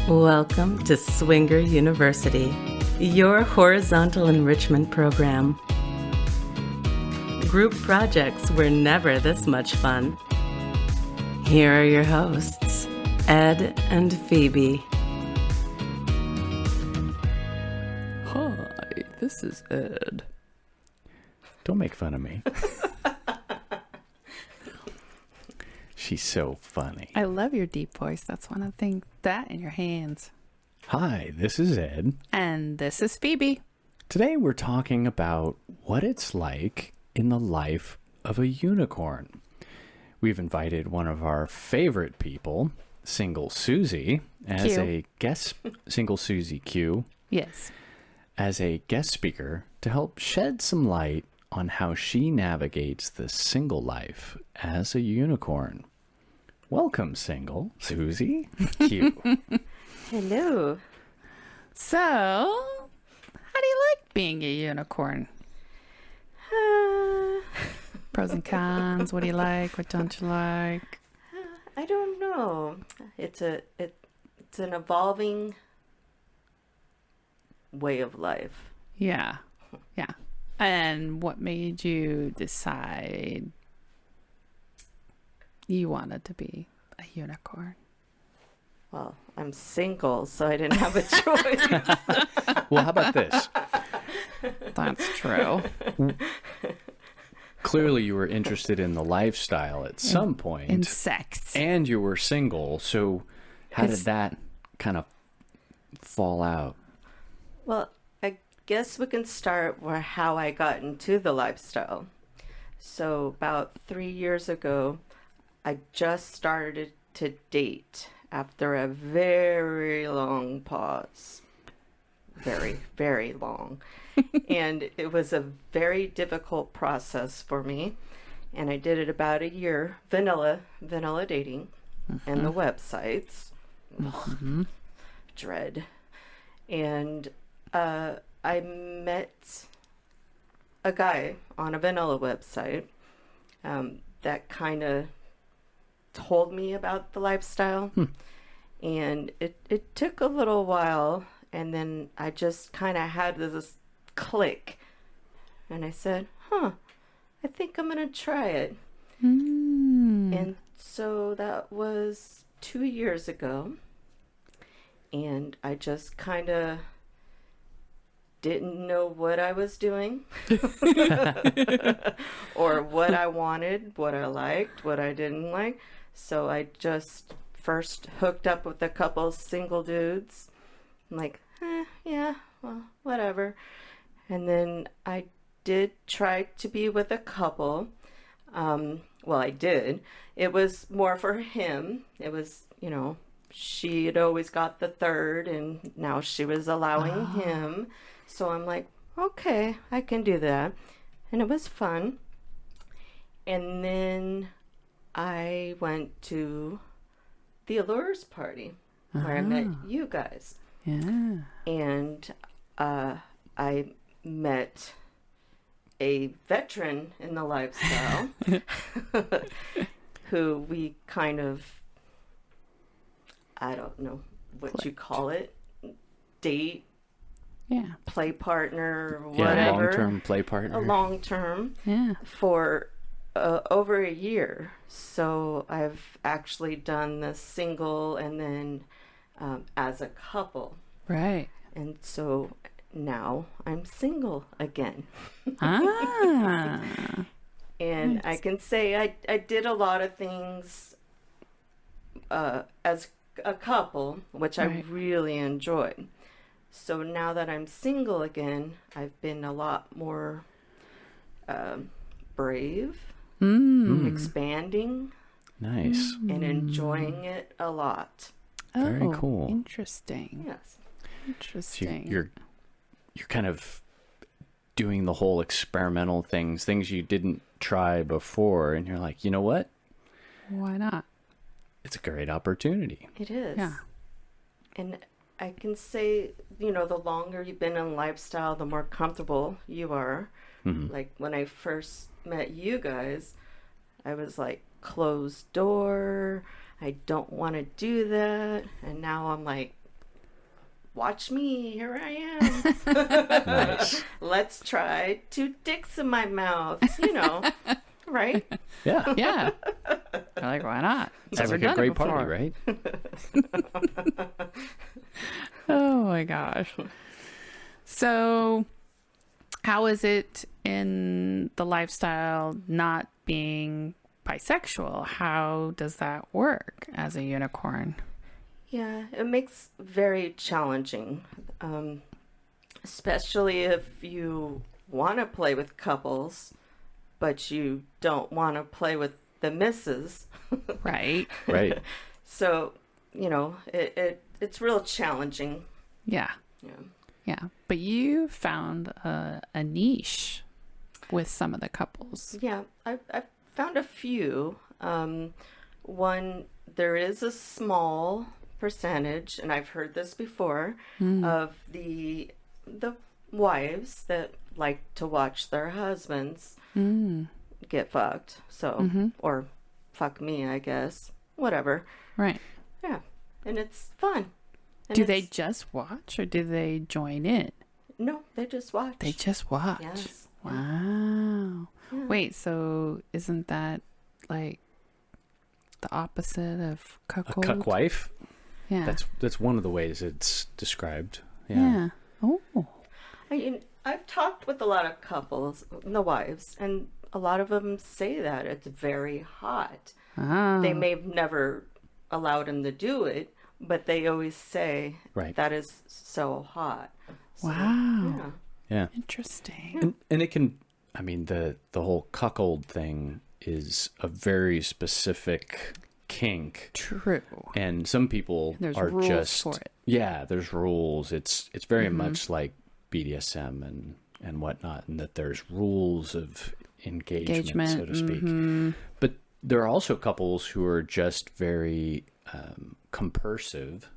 Welcome to Swinger University, your horizontal enrichment program. Group projects were never this much fun. Here are your hosts, Ed and Phoebe. Hi, this is Ed. Don't make fun of me. She's so funny. I love your deep voice. That's one of the things. That in your hands. Hi, this is Ed. And this is Phoebe. Today we're talking about what it's like in the life of a unicorn. We've invited one of our favorite people, Single Suzie, as a guest, Single Suzie Q. Yes. As a guest speaker to help shed some light on how she navigates the single life as a unicorn. Welcome, Single Suzie Q. Hello. So, how do you like being a unicorn? Pros and cons. What do you like? What don't you like? I don't know. It's an evolving way of life. Yeah. Yeah. And what made you decide you wanted to be a unicorn? Well, I'm single, so I didn't have a choice. Well, how about this? That's true. Clearly, you were interested in the lifestyle at some point. In sex. And you were single, so how did that kind of fall out? Well, I guess we can start where how I got into the lifestyle. So about 3 years ago, I just started to date after a very long pause. Very, very long. And it was a very difficult process for me. And I did it about a year, vanilla dating, and the websites. Dread. And I met a guy on a vanilla website that kind of told me about the lifestyle. And it took a little while, and then I just kind of had this click, and I said, I think I'm gonna try it. And so that was 2 years ago, and I just kind of didn't know what I was doing or what I wanted, what I liked, what I didn't like. So I just first hooked up with a couple single dudes. I'm like, yeah, well, whatever. And then I did try to be with a couple. Well, I did. It was more for him. It was, she had always got the third, and now she was allowing him. So I'm like, okay, I can do that. And it was fun. And then I went to the Allures party where I met you guys. Yeah. And I met a veteran in the lifestyle who we kind of, I don't know what you call it, date, play partner, whatever. Yeah, long-term play partner. A long-term. Yeah. For over a year. So I've actually done the single and then as a couple. Right. And so now I'm single again. And nice. I can say I did a lot of things as a couple, which I really enjoyed. So now that I'm single again, I've been a lot more brave, expanding. Nice. And enjoying it a lot. Very cool. Interesting. Yes. Interesting. So you're kind of doing the whole experimental things you didn't try before, and you're like, you know what? Why not? It's a great opportunity. It is. Yeah. And I can say, the longer you've been in lifestyle, the more comfortable you are. Like when I first met you guys, I was like, closed door. I don't want to do that. And now I'm like, watch me, here I am. Nice. Let's try 2 dicks in my mouth, right? Yeah. Yeah. You're like, why not? Sounds Never like a done it great party, before. right? Oh my gosh. So, how is it in the lifestyle not being bisexual? How does that work as a unicorn? Yeah, it makes very challenging, especially if you want to play with couples, but you don't want to play with the misses. Right. Right. So, it's real challenging. Yeah. Yeah. Yeah. But you found a niche with some of the couples. Yeah, I've found a few. One, there is a small percentage, and I've heard this before, of the wives that like to watch their husbands get fucked. So, or fuck me, I guess. Whatever. Right. Yeah, and it's fun. And Do they just watch or do they join in? No, they just watch. They just watch. Yes. Wow. Yeah. Wait, so isn't that like the opposite of A cuckold? cuck wife. Yeah. That's one of the ways it's described. Yeah. Oh. I've talked with a lot of couples, the wives, and a lot of them say that it's very hot. Ah. They may have never allowed him to do it, but they always say Right. that is so hot. So, Wow. Yeah. Yeah. Interesting. And it can, I mean, the whole cuckold thing is a very specific kink. True. And some people There's are rules just for it. Yeah, there's rules. It's very much like BDSM and whatnot, and that there's rules of engagement, so to speak. But there are also couples who are just very compersive,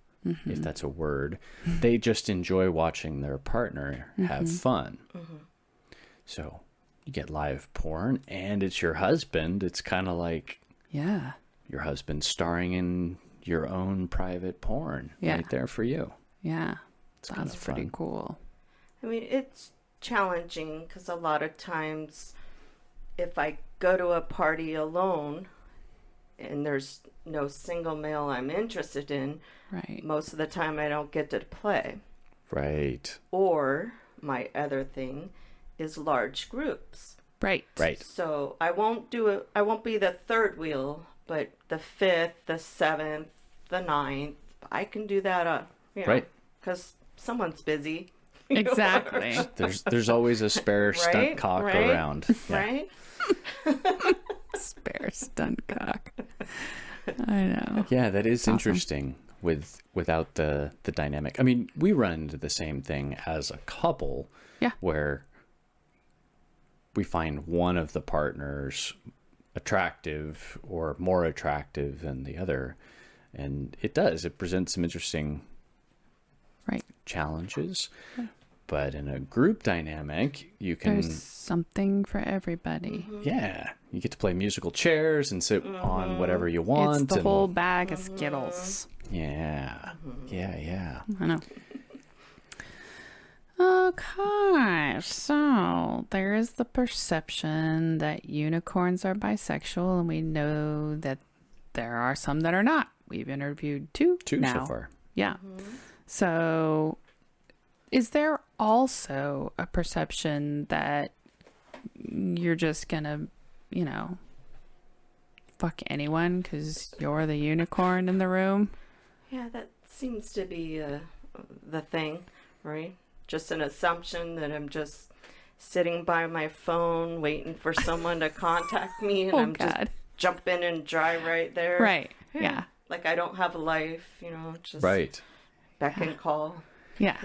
if that's a word. They just enjoy watching their partner have fun. So you get live porn, and it's your husband. It's kind of like Yeah. your husband starring in your own private porn right there for you. Yeah. kind That's of pretty fun. cool. I mean, it's challenging because a lot of times if I go to a party alone and there's no single male I'm interested in, Right. most of the time I don't get to play. Right. Or my other thing is large groups. Right. Right. So I won't do it. I won't be the third wheel, but the 5th, the 7th, the 9th. I can do that. Right. Because someone's busy. Exactly. There's always a spare stunt Right, cock right, around. Yeah. Right? Spare stunt cock. I know. Yeah, that is Awesome. interesting without the dynamic. I mean, we run into the same thing as a couple. Yeah. Where we find one of the partners attractive or more attractive than the other. And it presents some interesting Right. challenges. But in a group dynamic, you can There's something for everybody. yeah, you get to play musical chairs and sit on whatever you want. It's the and, whole bag of Skittles. yeah. Yeah. I know. Okay, so there is the perception that unicorns are bisexual, and we know that there are some that are not. We've interviewed two now. So far. Yeah. So is there also a perception that you're just gonna, fuck anyone because you're the unicorn in the room? Yeah, that seems to be the thing, right? Just an assumption that I'm just sitting by my phone waiting for someone to contact me, and I'm just jump in and drive right there. Right. Yeah. Like I don't have a life, just Right. beck and call. Yeah.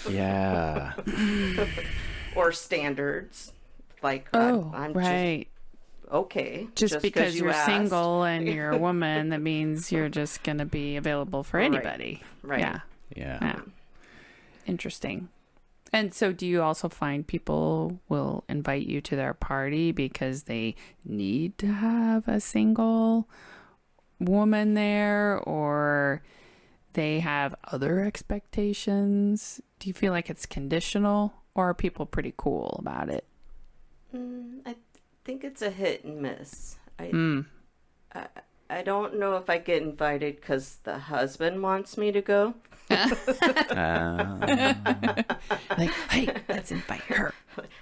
Yeah. Or standards. Like Oh, I'm right. just okay. Just because you you're asked. single and you're a woman, that means you're just going to be available for Right. anybody. Right. Yeah. Yeah. Interesting. And so do you also find people will invite you to their party because they need to have a single woman there, or they have other expectations? Do you feel like it's conditional, or are people pretty cool about it? I think it's a hit and miss. I don't know if I get invited because the husband wants me to go. Like, hey, let's invite her.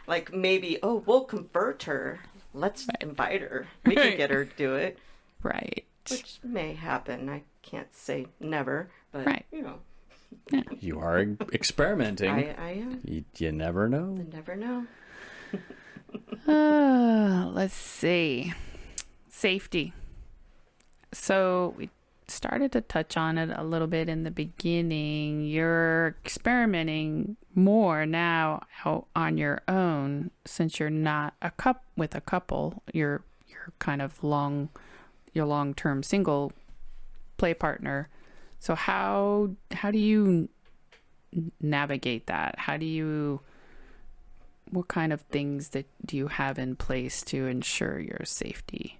Like maybe, oh, we'll convert her. Let's invite her. We can get her to do it. Right. Which may happen. I can't say never, but you know. Yeah. You are experimenting. I am. You never know. I never know. Let's see. Safety. So we started to touch on it a little bit in the beginning. You're experimenting more now out on your own since you're not with a couple. You're kind of your long-term single play partner. So how do you navigate that? What kind of things do you have in place to ensure your safety?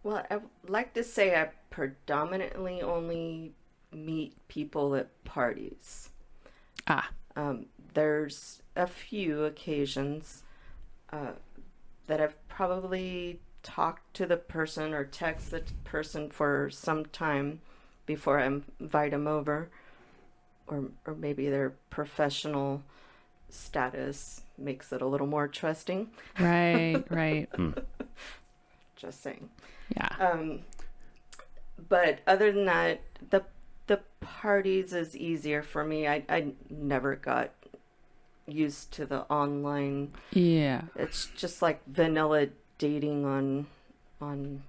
Well, I would like to say I predominantly only meet people at parties. There's a few occasions that I've probably talked to the person or text the person for some time before I invite them over, or maybe their professional status makes it a little more trusting. Right. Just saying. Yeah. But other than that, the parties is easier for me. I never got used to the online. Yeah. It's just like vanilla dating on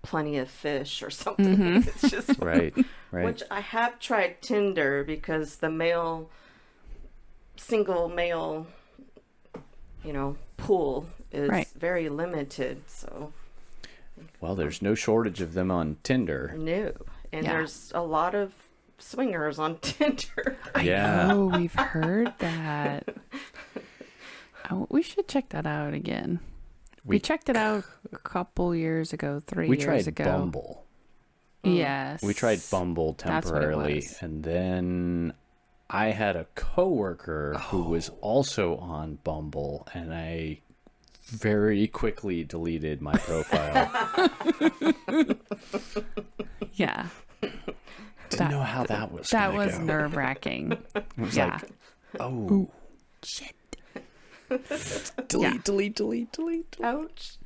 Plenty of Fish or something. It's just Right. Which I have tried Tinder because the single male, pool is very limited. So. Well, there's no shortage of them on Tinder. No. And there's a lot of swingers on Tinder. I know, we've heard that. We should check that out again. We checked it out a couple years ago, 3 years ago. We tried Bumble. Yes. We tried Bumble temporarily, and then I had a coworker who was also on Bumble, and I very quickly deleted my profile. Yeah. Didn't know how that was That gonna was go. nerve-wracking. It was Yeah. like, oh, Shit. delete. Ouch.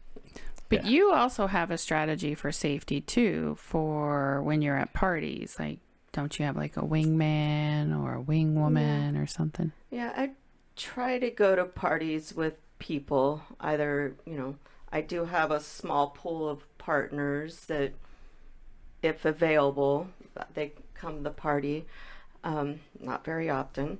But you also have a strategy for safety too, for when you're at parties. Like, don't you have like a wingman or a wingwoman or something? Yeah, I try to go to parties with people. Either, I do have a small pool of partners that, if available, they come to the party. Not very often.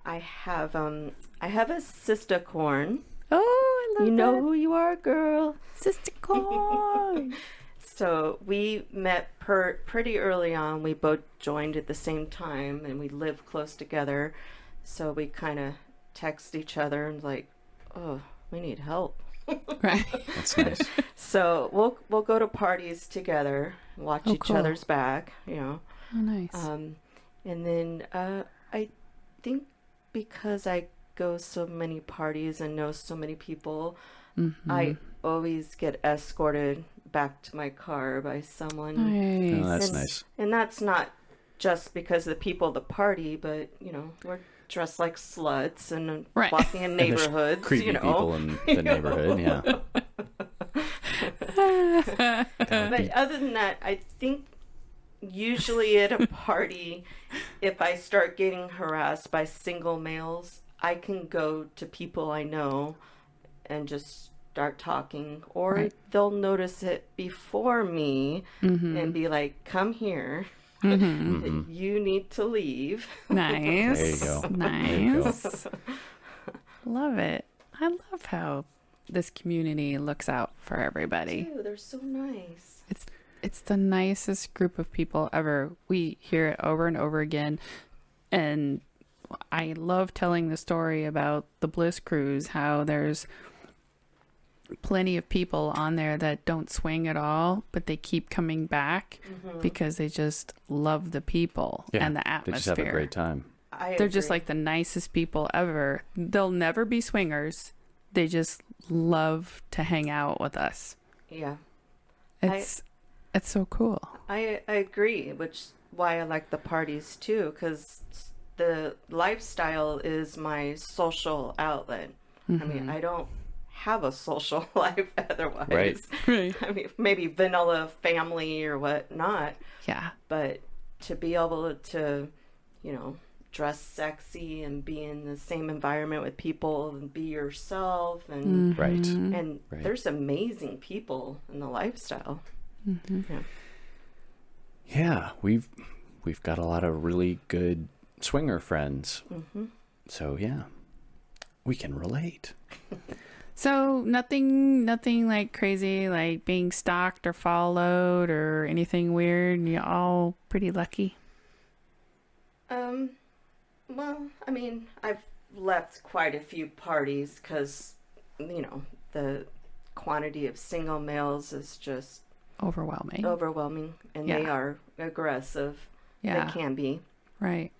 I have a Sistercorn. Oh, I love You know who you are, girl. Sistercorn. So we met pretty early on. We both joined at the same time, and we live close together. So we kind of text each other and like, oh, we need help. Right. That's nice. So we'll go to parties together, watch each other's back, Oh, nice. And then I think because I go so many parties and know so many people, I always get escorted back to my car by someone. Nice. Oh, that's nice. And that's not just because of the people at the party, but we're dressed like sluts and walking in neighborhoods. Creepy people in the neighborhood, yeah. But other than that, I think usually at a party, if I start getting harassed by single males, I can go to people I know and just start talking, or they'll notice it before me and be like, come here. You need to leave. Nice. There you go. Nice. Love it. I love how this community looks out for everybody. Dude, they're so nice. It's the nicest group of people ever. We hear it over and over again. And I love telling the story about the Bliss Crews, how there's plenty of people on there that don't swing at all, but they keep coming back because they just love the people and the atmosphere. They just have a great time. They're just like the nicest people ever. They'll never be swingers. They just love to hang out with us. Yeah. It's so cool. I agree, which is why I like the parties too, because the lifestyle is my social outlet. I mean, I don't have a social life otherwise. Right. I mean, maybe vanilla family or whatnot. Yeah. But to be able to, dress sexy and be in the same environment with people and be yourself and there's amazing people in the lifestyle. Yeah, we've got a lot of really good swinger friends. So yeah, we can relate. So nothing like crazy, like being stalked or followed or anything weird. You're all pretty lucky. Well, I mean, I've left quite a few parties because, the quantity of single males is just overwhelming, and they are aggressive. Yeah, they can be. Right.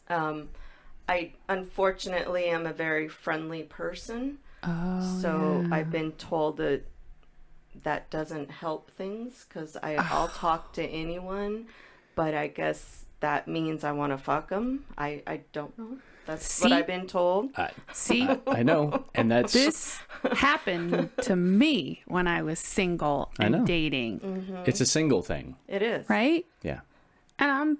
I unfortunately am a very friendly person. So I've been told that doesn't help things because I'll talk to anyone, but I guess that means I want to fuck them. I don't know. That's what I've been told. I know. And this happened to me when I was single and dating. It's a single thing. It is. Right? Yeah. And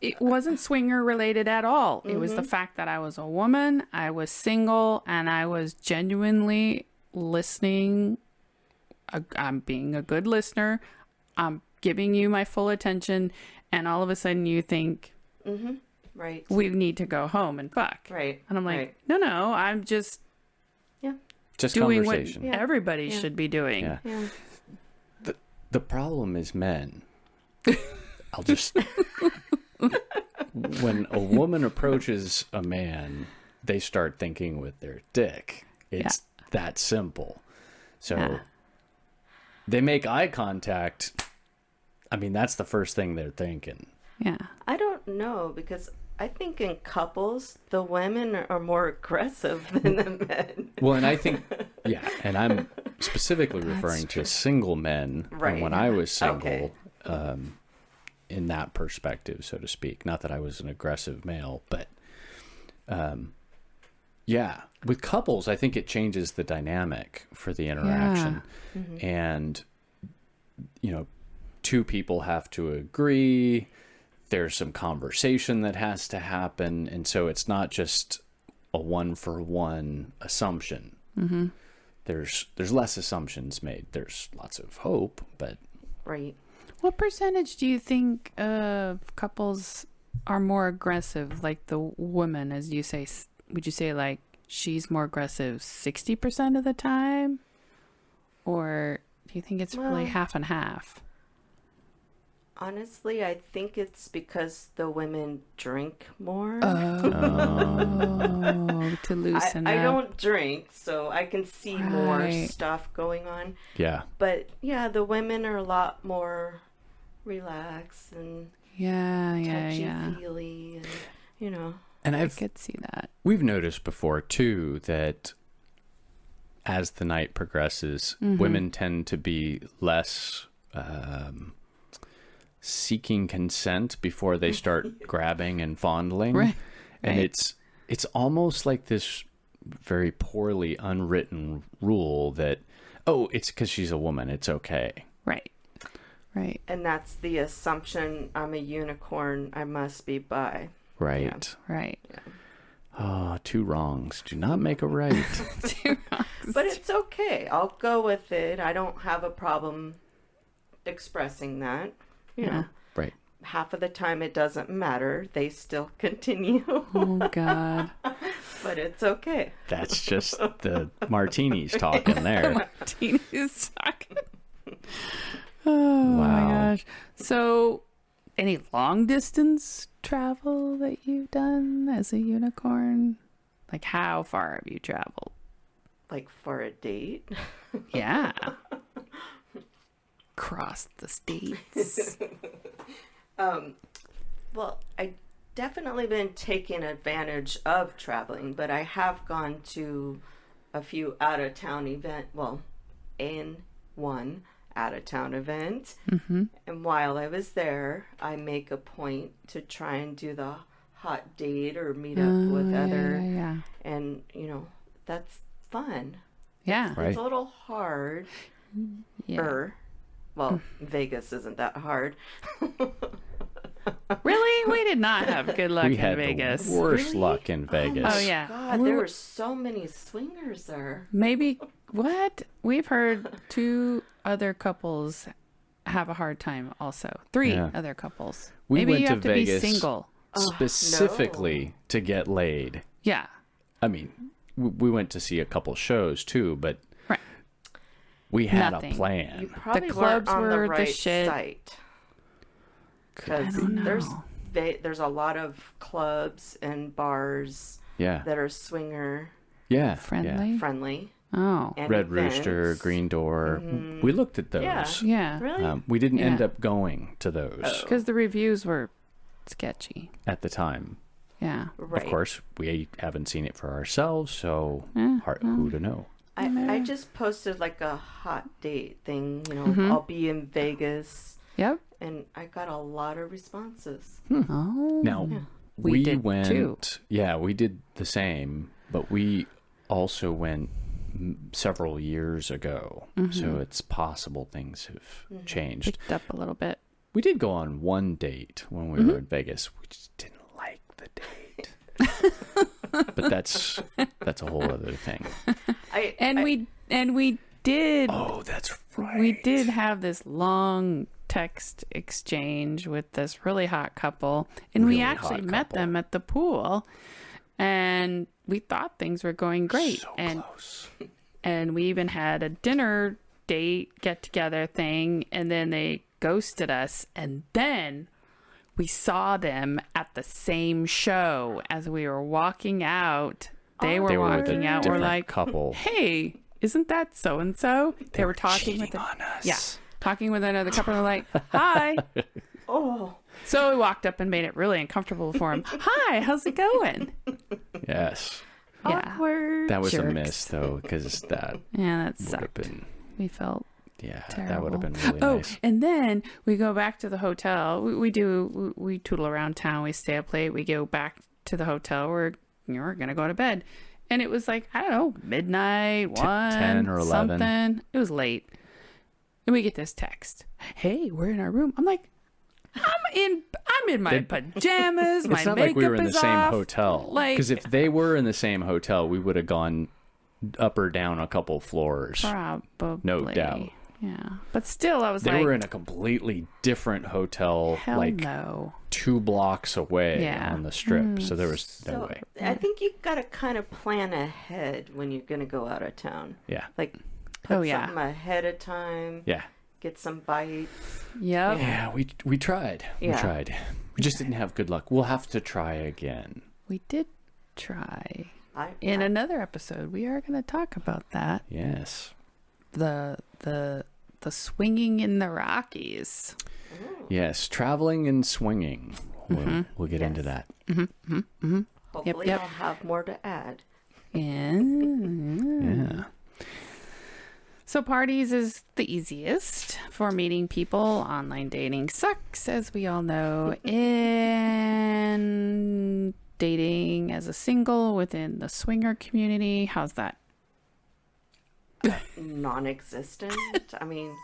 it wasn't swinger related at all. It was the fact that I was a woman, I was single, and I was genuinely listening. I'm being a good listener. I'm giving you my full attention, and all of a sudden you think, right, we need to go home and fuck. Right. And I'm like, no, I'm just just doing conversation. What everybody should be doing. Yeah. The problem is men. I'll just... When a woman approaches a man, they start thinking with their dick. It's that simple. So they make eye contact. I mean, that's the first thing they're thinking. Yeah. I don't know, because I think in couples, the women are more aggressive than the men. Well, and I think, and I'm specifically referring to single men. Right. And when I was single, in that perspective, so to speak. Not that I was an aggressive male, but with couples, I think it changes the dynamic for the interaction. And, two people have to agree. There's some conversation that has to happen. And so it's not just a one-for-one assumption. There's less assumptions made. There's lots of hope, but... Right. What percentage do you think of couples are more aggressive, like the woman, as you say? Would you say like she's more aggressive 60% of the time? Or do you think it's really half and half? Honestly, I think it's because the women drink more. To loosen up. I don't drink, so I can see more stuff going on. Yeah. But the women are a lot more relaxed and touchy-feely, and And I could see that. We've noticed before too that as the night progresses, women tend to be less seeking consent before they start grabbing and fondling. Right. And it's almost like this very poorly unwritten rule that, it's because she's a woman, it's okay. Right. And that's the assumption. I'm a unicorn, I must be bi. Right. Right. Oh, two wrongs do not make a right. Two wrongs. But it's okay. I'll go with it. I don't have a problem expressing that. You know. Right. Half of the time it doesn't matter. They still continue. Oh, God. But it's okay. That's just the martinis talking there. Martinis talking. Oh, my gosh. So, any long distance travel that you've done as a unicorn? Like, how far have you traveled? like for a date. Yeah. Cross the states. Well, I definitely been taking advantage of traveling, but I have gone to a few out of town one out of town event. Mm-hmm. And while I was there, I make a point to try and do the hot date or meet up with other, Yeah. and that's fun. Yeah. Right. It's a little hard. Yeah. Well, Vegas isn't that hard. Really? We did not have good luck We in had Vegas. the worst Really? luck in Vegas. Oh, yeah. God, there were so many swingers there. Maybe what? We've heard 2 other couples have a hard time also. 3 Yeah. other couples. We Maybe went you to have Vegas to be single. specifically to get laid. Yeah. I mean, we went to see a couple shows too, but Right. we had Nothing. a plan. You probably clubs weren't on were the the right shit. site. Because I don't know. there's a lot of clubs and bars Yeah. that are swinger Yeah. Friendly. friendly. Oh. And Red events. Rooster, Green Door. We looked at those. Yeah. Yeah. Really? We didn't end Yeah. up going to those Because the reviews were sketchy. at the time. Yeah. Right. Of course, we haven't seen it for ourselves, so who to know? I just posted like a hot date thing. Mm-hmm. I'll be in Vegas, Yep. and I got a lot of responses. Oh. Now, We we did went. too. Yeah, we did the same, but we also went several years ago, so it's possible things have changed. Picked up a little bit. We did go on one date when we were in Vegas. We just didn't like the date, but that's a whole other thing. We did. Oh, that's right. We did have this long text exchange with this really hot couple, and we Really actually hot met couple. them at the pool, and we thought things were going great. So and close. and we even had a dinner date get together thing, and then they ghosted us, and then we saw them at the same show as we were walking out. They were They were with a walking out. We're different like, couple. hey, isn't that so and so? They were talking with cheating on us. yeah, talking with another couple. And they're like, hi. Oh, So we walked up and made it really uncomfortable for him. Hi, how's it going? Yes. Yeah, awkward. That was a Jerks. miss, though, because that yeah, that would have sucked. been, We felt that would have been terrible. really nice. And then we go back to the hotel. We tootle around town. We stay up late. We go back to the hotel. We're gonna go to bed, and it was like, I don't know, midnight, 10 or 11. something. It was late, and we get this text. Hey, we're in our room. I'm like, I'm in my pajamas. My It's not makeup like we were in the is same off. hotel. Like, Because if they were in the same hotel, we would have gone up or down a couple floors. probably, No doubt. Yeah, but still, I was They like, were in a completely different hotel, hell like no. 2 blocks away Yeah. on the strip. So there was no So way. I think you got to kind of plan ahead when you're going to go out of town. Yeah. Like, put Oh, yeah. something ahead of time. Yeah. Get some bites. Yep. Yeah, we tried. Yeah. We tried. We just didn't have good luck. We'll have to try again. We did try. I In another episode, we are going to talk about that. Yes. The swinging in the Rockies. Yes, traveling and swinging. We'll get into that. hopefully yep. I'll have more to add. Yeah. Yeah. So parties is the easiest for meeting people. Online dating sucks, as we all know. And dating as a single within the swinger community, how's that? Non-existent. I mean,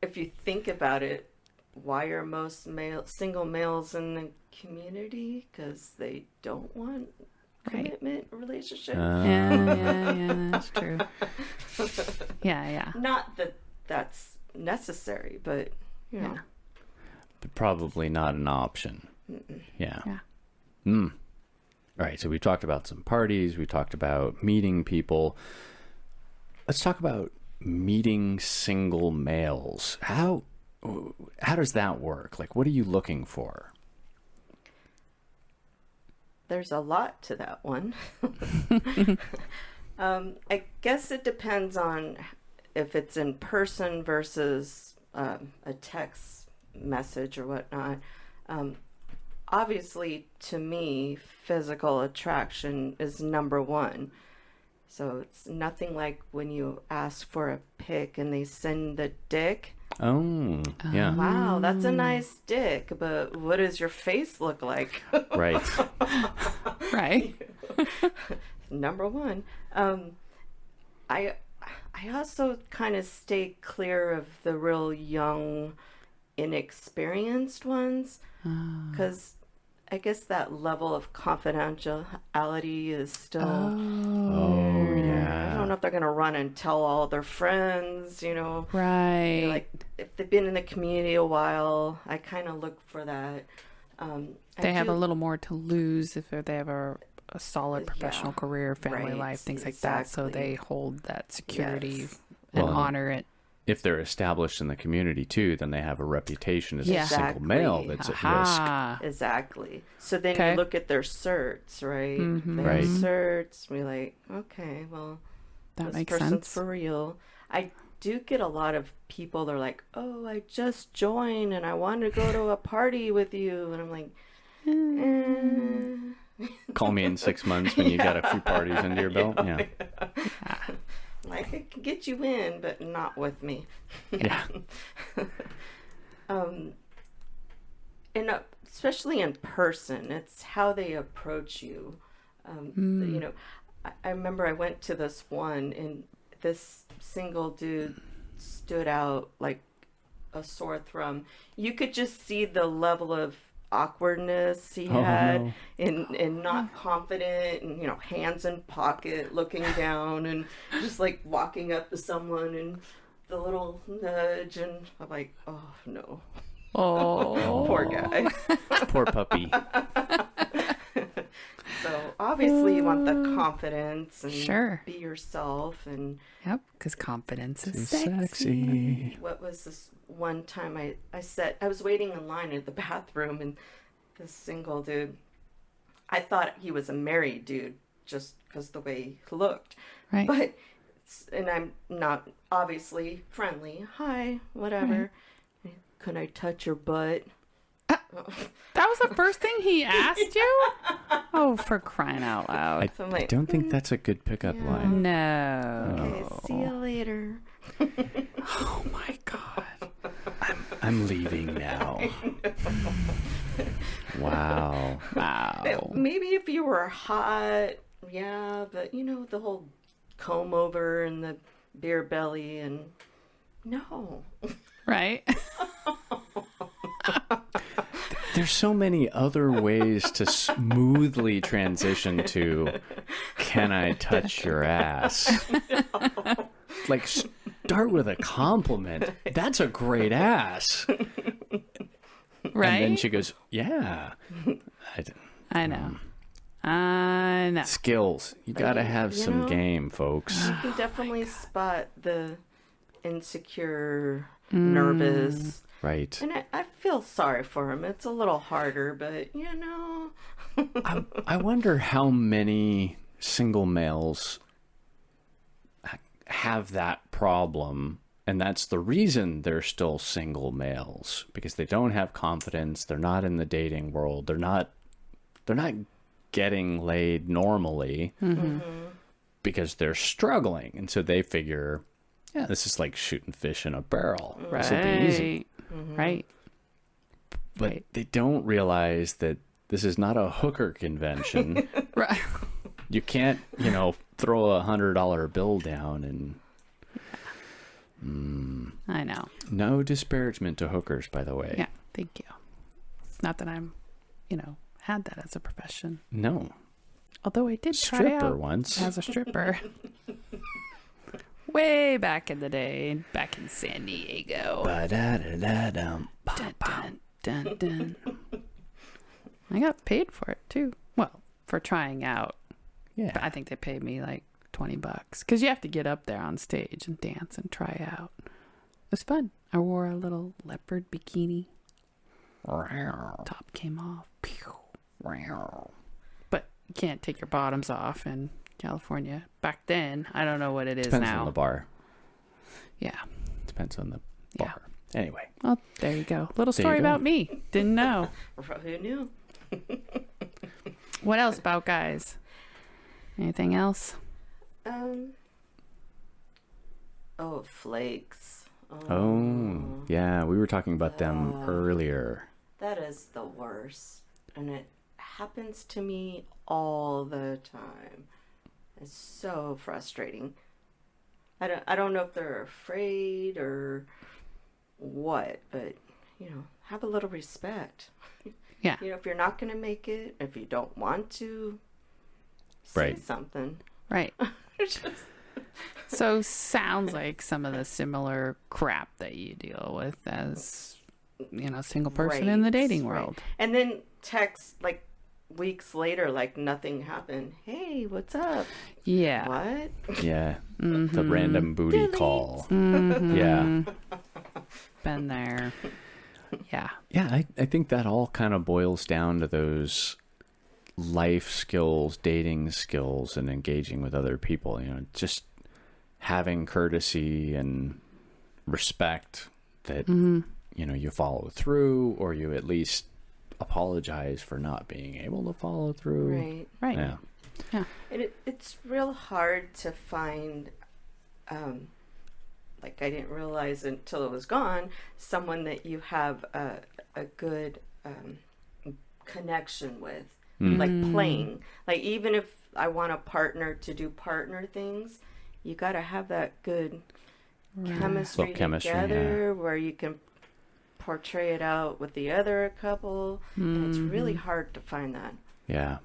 if you think about it, why are most single males in the community? Because they don't want commitment relationship. Yeah, that's true. Yeah. Uh-huh. Not that that's necessary, but you know. But probably not an option. Yeah. Yeah. All right, so we talked about some parties. We talked about meeting people. Let's talk about meeting single males. How does that work? Like, what are you looking for? There's a lot to that one. I guess it depends on if it's in person versus a text message or whatnot. Um, Obviously, to me, physical attraction is number one. So it's nothing like when you ask for a pic and they send the dick. Oh, yeah. Wow, that's a nice dick, but what does your face look like? Right. Right. Number one. I also kind of stay clear of the real young, inexperienced ones, because I guess that level of confidentiality is still. Oh, I yeah. don't know if they're gonna run and tell all their friends, Right. like if they've been in the community a while. I kind of look for that. They have a little more to lose if they have a solid Yeah. professional career, family Right, life, things like that. So exactly. they hold that security Yes. and Well, honor it. If they're established in the community too, then they have a reputation as Yeah. a single male Exactly. that's at risk. Aha. Exactly. So then Okay. you look at their certs, right? Mhm. They Right. have certs. We're like, okay, well, That this makes person's sense. for real. I do get a lot of people. They're like, "Oh, I just joined and I want to go to a party with you," and I'm like, Call me in 6 months when you got a few parties under your belt. Yeah. like I can get you in, but not with me. Yeah. And especially in person, it's how they approach you. I remember I went to this one, and this single dude stood out like a sore thumb. You could just see the level of awkwardness he Oh, had, no. and not confident, and hands in pocket, looking down, and just like walking up to someone, and the little nudge, and I'm like, oh no, Oh. poor guy. Poor puppy. So obviously you want the confidence and Sure. be yourself. And Yep, because confidence is It's sexy. sexy. what was this one time I was waiting in line at the bathroom, and this single dude, I thought he was a married dude just because the way he looked. Right. But and I'm not obviously friendly. Hi, whatever. Could I touch your butt? That was the first thing he asked you? Oh, for crying out loud. So I'm I like, don't think that's a good pickup line. No. okay, see you later. Oh my God. I'm leaving now. Wow. Wow. Maybe if you were hot, yeah, but the whole comb over and the beer belly, and no. Right? There's so many other ways to smoothly transition to, can I touch your ass? Like, start with a compliment. That's a great ass. Right? And then she goes, yeah. I know. I know. Skills. You got to have some game, folks. You can definitely spot the insecure, nervous. Right. And I feel sorry for him. It's a little harder, but I wonder how many single males have that problem, and that's the reason they're still single males, because they don't have confidence. They're not in the dating world. They're not getting laid normally because they're struggling, and so they figure, yeah, this is like shooting fish in a barrel. This will be easy. Right. But Right. they don't realize that this is not a hooker convention. Right. You can't, throw $100 bill down and I know. no disparagement to hookers, by the way. Yeah. Thank you. Not that I'm, had that as a profession. No. Although I did try Stripper out once. as a stripper. Way back in the day, back in San Diego. Ba-da-da-da-dum. Dun, dun, dun, dun. I got paid for it too. Well, for trying out. Yeah. But I think they paid me like $20 because you have to get up there on stage and dance and try out. It was fun. I wore a little leopard bikini. Top came off. Pew. But you can't take your bottoms off and California. Back then, I don't know what it is Depends now. on the bar. Yeah. Depends on the Yeah. bar. Anyway. Well, there you go. Little There you story go. about me. Didn't know. Who knew? What else about guys? Anything else? Oh, flakes. Oh, yeah. We were talking about them earlier. That is the worst. And it happens to me all the time. It's so frustrating. I don't know if they're afraid or what, but, have a little respect. Yeah. If you're not going to make it, if you don't want to, say Right. something. Right. So sounds like some of the similar crap that you deal with as, single person in the dating world. And then text like weeks later, like nothing happened. Hey, what's up? Yeah. What? Yeah. The random booty Delete. call. Mhm. Yeah. Been there. Yeah. Yeah, I think that all kind of boils down to those life skills, dating skills, and engaging with other people. Just having courtesy and respect that, you follow through, or you at least apologize for not being able to follow through. Right. Right. Yeah. Yeah. It's real hard to find, like I didn't realize until it was gone, someone that you have a good connection with, like playing. Like even if I want a partner to do partner things, you got to have that good chemistry, Little chemistry, together where you can portray it out with the other couple. And it's really hard to find that. Yeah.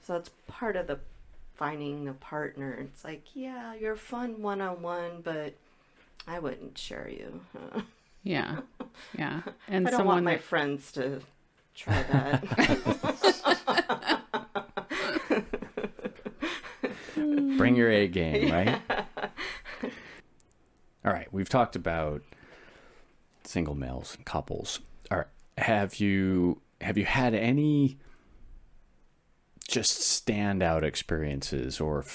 So it's part of the finding a partner. It's like, yeah, you're fun one-on-one, but I wouldn't share you. Yeah. Yeah. And I don't someone want my that friends to try that. Bring your A game, right? All right, we've talked about single males and couples. All right, have you had any just standout experiences, or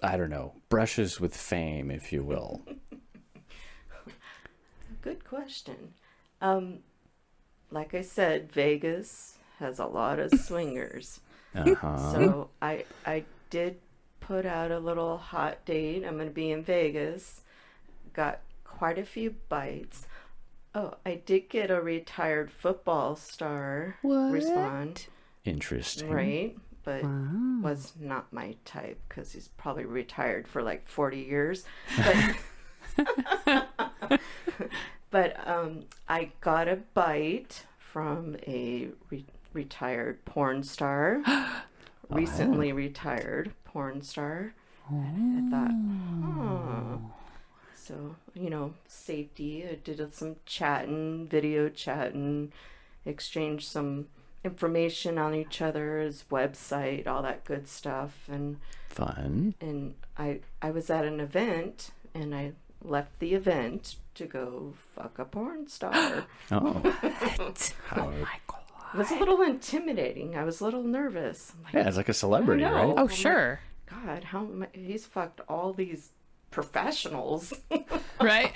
I don't know, brushes with fame, if you will? Good question. Like I said, Vegas has a lot of swingers. Uh-huh. So I did put out a little hot date. I'm going to be in Vegas. Got quite a few bites. Oh, I did get a retired football star respond. Interesting. Right. But was not my type because he's probably retired for like 40 years. But, I got a bite from a retired porn star. Recently retired porn star. I thought, So, safety. I did some chatting, video chatting, exchanged some information on each other's website, all that good stuff. And Fun. and I was at an event, and I left the event to go fuck a porn star. Oh. Oh my God. It was a little intimidating. I was a little nervous. I'm like, Yeah, it's like a celebrity, I know. right? Oh, I'm sure. God, he's fucked all these professionals. Right?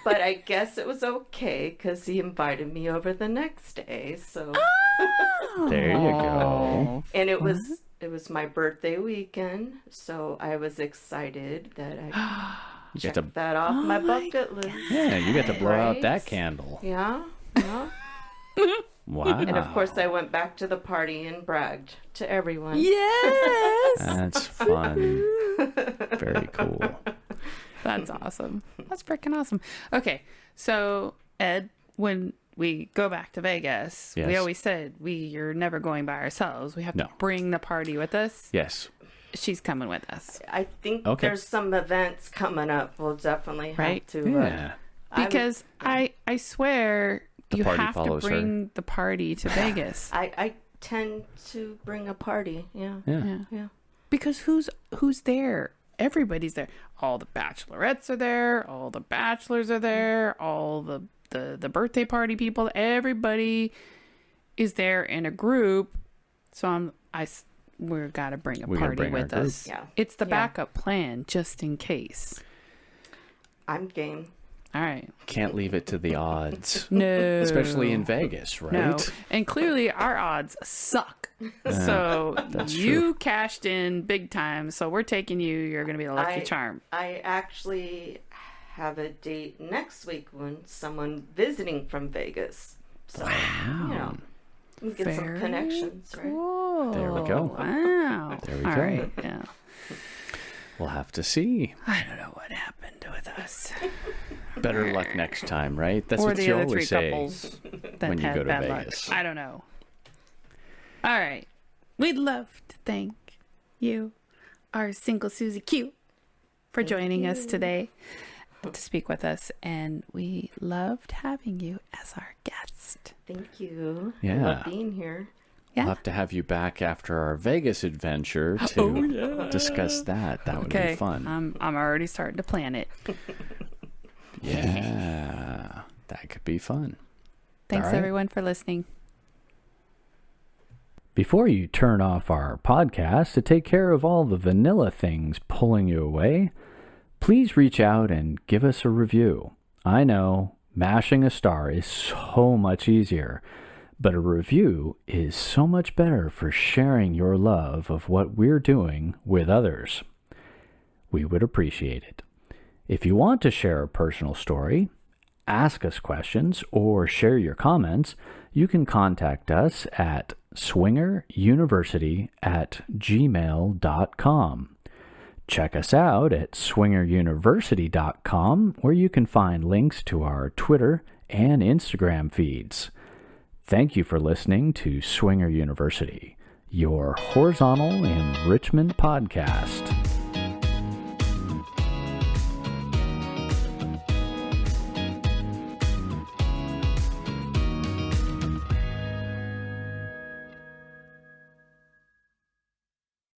But I guess it was okay because he invited me over the next day. So, There you go. and it was my birthday weekend, so I was excited that I You get checked to, that off my bucket list. yeah, you get to blow out Right? that candle. Yeah. Wow. And of course, I went back to the party and bragged to everyone. Yes. That's fun. Very cool. That's awesome. That's freaking awesome. Okay. So, Ed, when we go back to Vegas, we Yes. always said you're never going by ourselves. We have No. to bring the party with us. Yes. She's coming with us. I think Okay. there's some events coming up. We'll definitely have Right? to. Yeah. Because I swear The you party have to follows her. bring the party to Vegas. I tend to bring a party. Yeah. Yeah. Yeah. Because who's there? Everybody's there. All the bachelorettes are there. All the bachelors are there. All the birthday party people. Everybody is there in a group. So we've got to bring a We gotta party bring our with group. us. Yeah. It's the Yeah. backup plan just in case. I'm game. All right. Can't leave it to the odds. No. Especially in Vegas, right? No. And clearly our odds suck. So that's you cashed in big time. So we're taking you. You're going to be the lucky charm. I actually have a date next week when someone visiting from Vegas. So, you know, we can get some Very connections, right? Cool. There we go. Wow. There we All go. right. Yeah. We'll have to see. I don't know what happened with us. Better luck next time, right? That's Or what the you other always 3 say. couples that when you had go to bad Vegas. luck. I don't know. All right. We'd love to thank you, our single Suzie Q, for joining us today to speak with us. And we loved having you as our guest. Thank you. I Yeah. love being here. Yeah. We'll have to have you back after our Vegas adventure to discuss that. That would Okay. be fun. I'm already starting to plan it. Yeah. That could be fun. Thanks, All right. everyone, for listening. Before you turn off our podcast to take care of all the vanilla things pulling you away, please reach out and give us a review. I know mashing a star is so much easier, but a review is so much better for sharing your love of what we're doing with others. We would appreciate it. If you want to share a personal story, ask us questions, or share your comments, you can contact us at swingeruniversity@gmail.com. Check us out at swingeruniversity.com, where you can find links to our Twitter and Instagram feeds. Thank you for listening to Swinger University, your horizontal enrichment podcast.